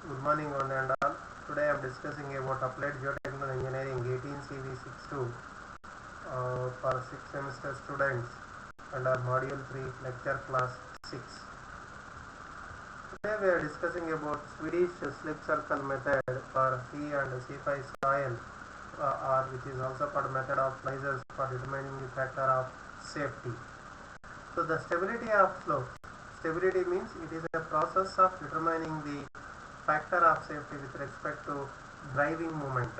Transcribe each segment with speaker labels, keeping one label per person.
Speaker 1: Good morning one and all. Today I am discussing about Applied Geotechnical Engineering 18 CV62 for 6th semester students under Module 3 Lecture Class 6. Today we are discussing about Swedish slip circle method for C and C5 soil or which is also called method of slices for determining the factor of safety. So the stability of slope. Stability means it is a process of determining the factor of safety with respect to driving moment.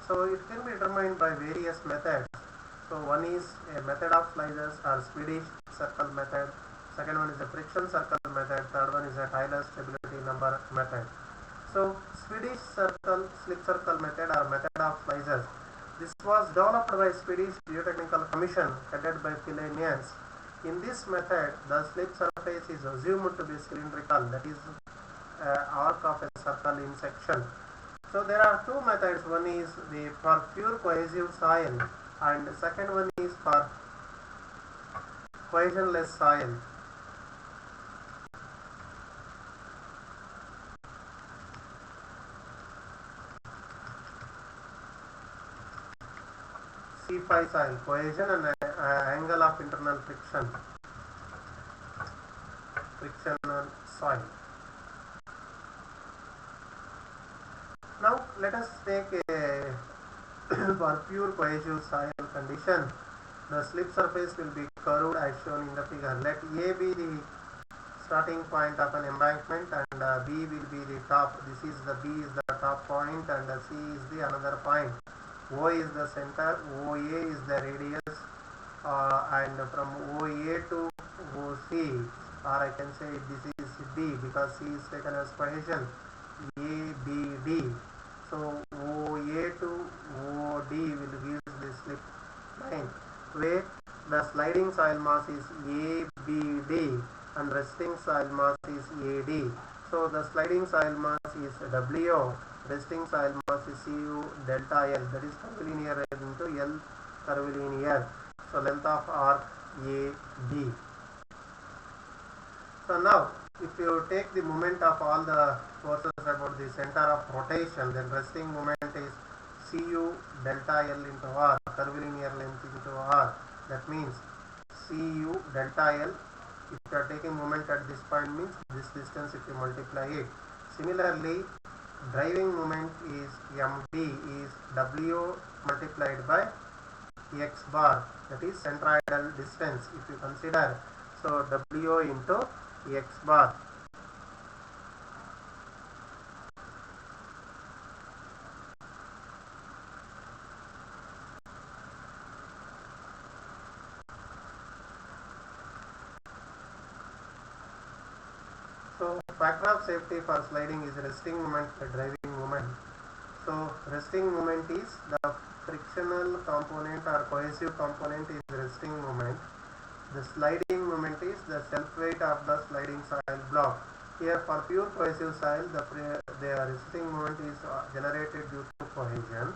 Speaker 1: So it can be determined by various methods. So one is a method of slices or Swedish circle method. Second one is a friction circle method. Third one is a Taylor stability number method. So Swedish circle slip circle method or method of slices. This was developed by Swedish Geotechnical Commission headed by Fellenius. In this method, the slip surface is assumed to be cylindrical, that is arc of a circle in section. So there are two methods. One is for pure cohesive soil and the second one is for cohesionless soil. C5 soil, cohesion and angle of internal frictional soil. Now let us take a for pure cohesive soil condition. The slip surface will be curved as shown in the figure. Let A be the starting point of an embankment and B will be the top. This is the B is the top point and C is the another point. O is the center, OA is the radius and from OA to OC, or I can say this is D because C is taken as cohesion, ABD. So OA to OD will give the slip line where the sliding soil mass is ABD and resting soil mass is AD. So the sliding soil mass is WO, resting soil mass is CU delta L, that is curvilinear into L curvilinear. So length of arc AD. So now if you take the moment of all the forces about the center of rotation, then resting moment is CU delta L into R, curvilinear length into R. That means CU delta L. If you are taking moment at this point means this distance if you multiply it. Similarly, driving moment is MD is W multiplied by X bar, that is centroidal distance if you consider. So W into X bar. So factor of safety for sliding is resting moment by driving moment. So resting moment is the frictional component or cohesive component is resting moment. The sliding moment is the self weight of the sliding soil block. Here for pure cohesive soil, the resting moment is generated due to cohesion.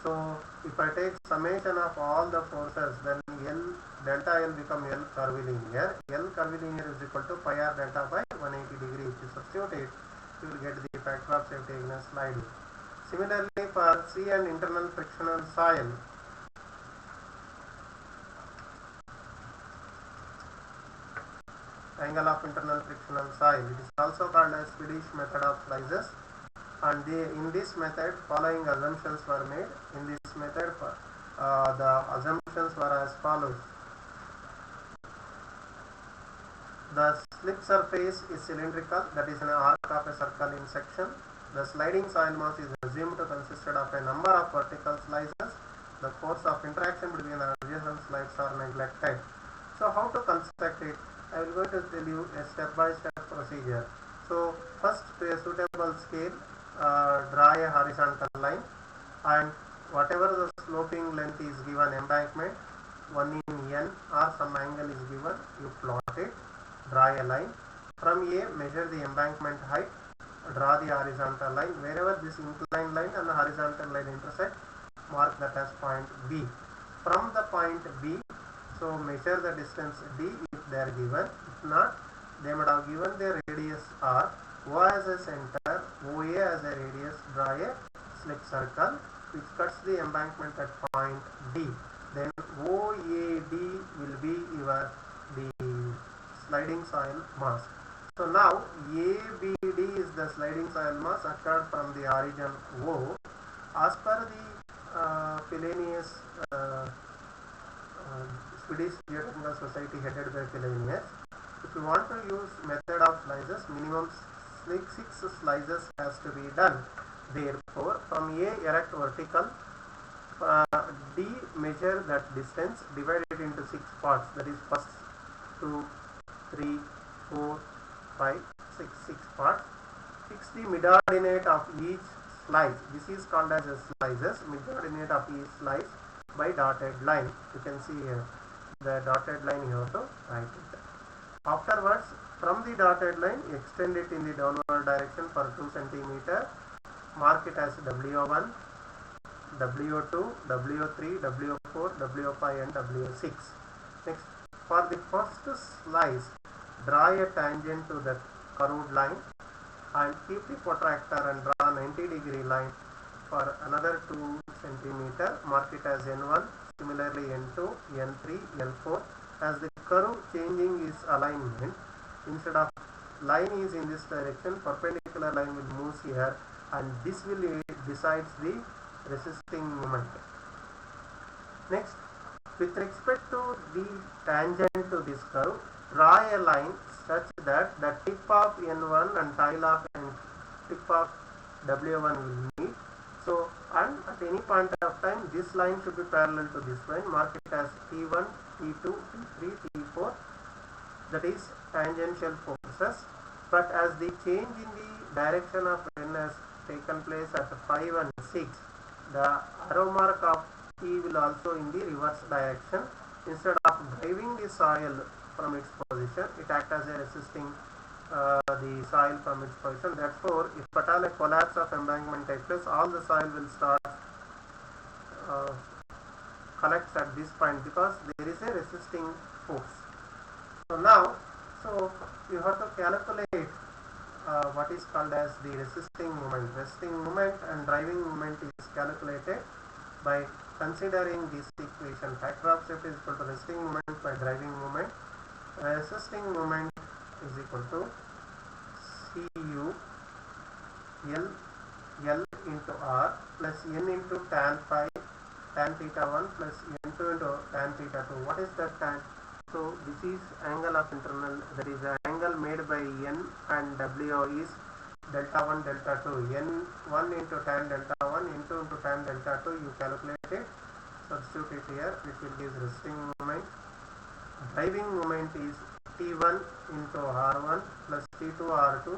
Speaker 1: So if I take summation of all the forces, then L delta L become L curvilinear. L curvilinear is equal to pi r delta by 180 degree. If you substitute it, you will get the factor of safety against sliding. Similarly, for C and internal frictional soil, angle of internal frictional soil, it is also called as Swedish method of slices. And in this method, following assumptions were made. In this method, the assumptions were as follows. The slip surface is cylindrical, that is an arc of a circle in section. The sliding soil mass is assumed to consist of a number of vertical slices. The force of interaction between the adjacent slides are neglected. So how to construct it? I will going to tell you a step-by-step procedure. So first, to a suitable scale, draw a horizontal line and whatever the sloping length is given embankment, 1 in N or some angle is given, you plot it, draw a line. From A, measure the embankment height, draw the horizontal line. Wherever this inclined line and the horizontal line intersect, mark that as point B. From the point B, so measure the distance D if they are given. If not, they might have given their radius R. O as a center, OA as a radius, draw a slip circle which cuts the embankment at point D. Then OAD will be the sliding soil mass. So now ABD is the sliding soil mass occurred from the origin O. As per the Fillenius, Swedish Geotechnical Society headed by Fillenius, if you want to use method of slices, minimum 6 slices has to be done. Therefore, from A erect vertical, D measure that distance, divide it into 6 parts, that is first 2, 3, 4, 5, 6 parts. Fix the mid-ordinate of each slice. This is called as a slices, mid-ordinate of each slice by dotted line. You can see here the dotted line, you have to write it. Afterwards, from the dotted line, extend it in the downward direction for 2 cm. Mark it as W1, W2, W3, W4, W5 and W6. Next, for the first slice, draw a tangent to the curved line and keep the protractor and draw 90-degree line for another 2 cm. Mark it as N1, similarly N2, N3, N4. As the curve changing its alignment, instead of line is in this direction, perpendicular line will move here, and this will decides the resisting moment. Next, with respect to the tangent to this curve, draw a line such that the tip of N1 and tip of W1 will meet. So, and at any point of time, this line should be parallel to this line. Mark it as T1, T2, T3, T4. That is tangential forces. But as the change in the direction of N has taken place at 5 and 6, the arrow mark of T will also in the reverse direction. Instead of driving the soil from its position, it acts as a resisting the soil from its position. Therefore, if at all a collapse of embankment takes place, all the soil will start collects at this point because there is a resisting force. So now, you have to calculate what is called as the resisting moment. Resisting moment and driving moment is calculated by considering this equation. Factor of safety is equal to resisting moment by driving moment. Resisting moment is equal to Cu L into R plus N into tan phi tan theta 1 plus N2 into tan theta 2. What is that tan? So this is angle of internal, that is the angle made by N and W is delta 1 delta 2. N1 into tan delta 1, N2 into tan delta 2, you calculate it, substitute it here, which will give resisting moment. Driving moment is T1 into R1 plus T2 R2,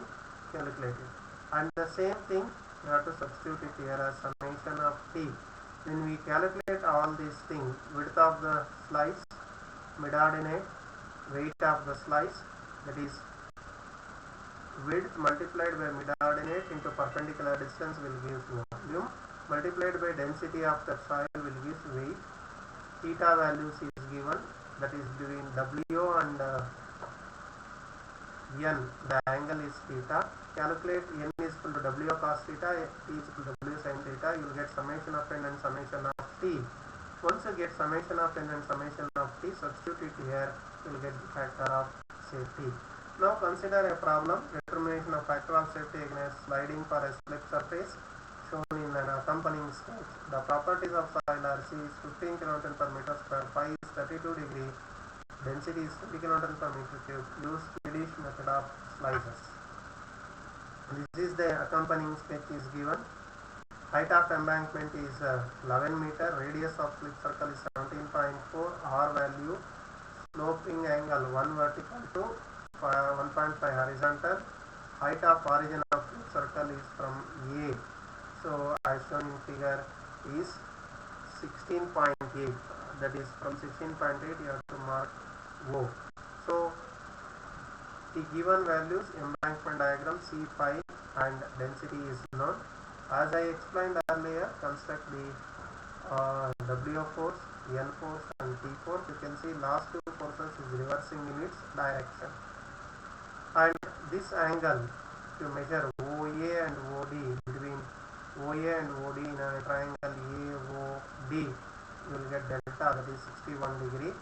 Speaker 1: calculate it. And the same thing, you have to substitute it here as summation of T. When we calculate all these things, width of the slice, mid-ordinate, weight of the slice, that is width multiplied by mid-ordinate into perpendicular distance will give volume, multiplied by density of the soil will give weight. Theta values is given, that is between W and N, the angle is theta. Calculate N is equal to W cos theta, T is equal to W sin theta. You will get summation of N and summation of T. Once you get summation of N and summation of T, substitute it here, you will get the factor of safety. Now consider a problem, determination of factor of safety against sliding for a slip surface shown in an accompanying sketch. The properties of soil are C is 15 kN per meter square, phi is 32 degree, density is 20 kN per meter cube. Use Swedish method of slices. This is the accompanying sketch is given. Height of embankment is 11 meter, radius of slip circle is 17.4, R value, sloping angle 1 vertical to 1.5 horizontal. Height of origin of slip circle is from A. So as shown in figure is 16.8. That is from 16.8 you have to mark O. So the given values, embankment diagram, C phi and density is known. As I explained earlier, construct the W force, N force and T force. You can see last two forces is reversing in its direction. And this angle to measure OA and OD. Between OA and OD in a triangle AOD, you will get delta, that is 81 degree,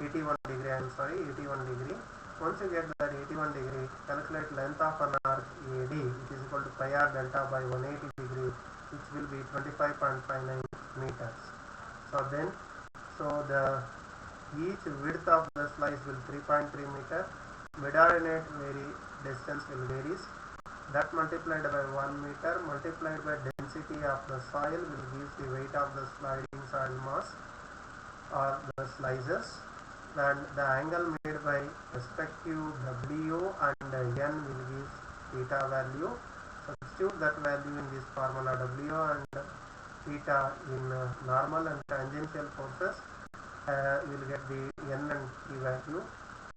Speaker 1: 81 degree, I am sorry, 81 degree. Once you get that 81 degree, calculate length of an arc AD, which is equal to pi r delta by 180 degree, which will be 25.59 meters. So the each width of the slice will 3.3 meter, mid-ordinate distance will varies. That multiplied by 1 meter multiplied by density of the soil will give the weight of the sliding soil mass or the slices, and the angle made by respective W and N will give theta value. Substitute that value in this formula, W and theta in normal and tangential forces. You will get the N and T value.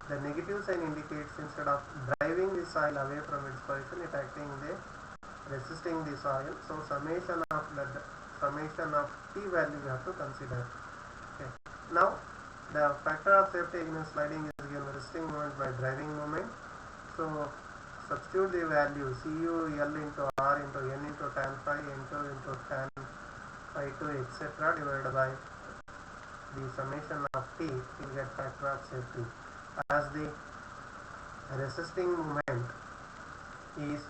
Speaker 1: The negative sign indicates instead of driving the soil away from its position, it acting resisting the soil. So summation of T value you have to consider. Okay. Now the factor of safety against sliding is given resisting moment by driving moment. So substitute the value CUL into R into N into tan phi into tan phi 2 etc. divided by the summation of T, you get factor of safety. As the resisting moment is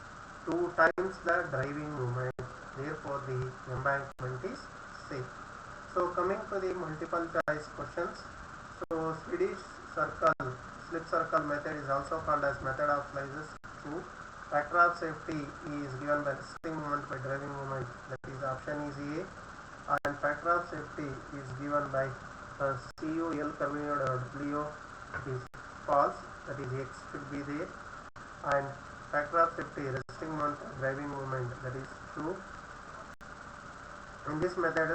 Speaker 1: 2 times the driving moment, therefore the embankment is safe. So coming to the multiple choice questions. So Swedish slip circle method is also called as method of slices. True. Factor of safety is given by resisting moment by driving moment, that is option is A, and factor of safety is given by CUL curvature or W, it is false, that is X should be there, and factor of safety resisting moment driving moment, that is true. In this method,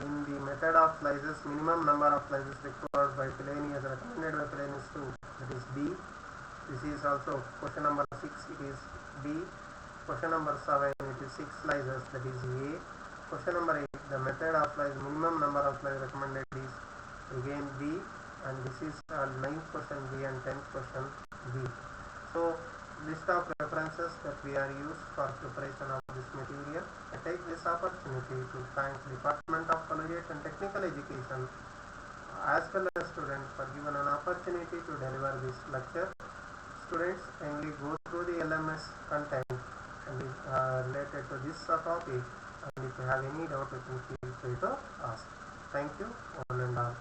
Speaker 1: in the method of slices, minimum number of slices required by Pileni as recommended by Pileni is 2, that is B. This is also question number 6, it is B. Question number 7, it is 6 slices, that is A. Question number 8, the method of slice, minimum number of slices recommended is again B, and this is 9th question B and 10th question B. So list of references that we are used for preparation of this material. I take this opportunity to thank Department of Collegiate and Technical Education as well as students for given an opportunity to deliver this lecture. Students, kindly go through the LMS content and related to this topic, and if you have any doubt, you can feel free to ask. Thank you, one and all.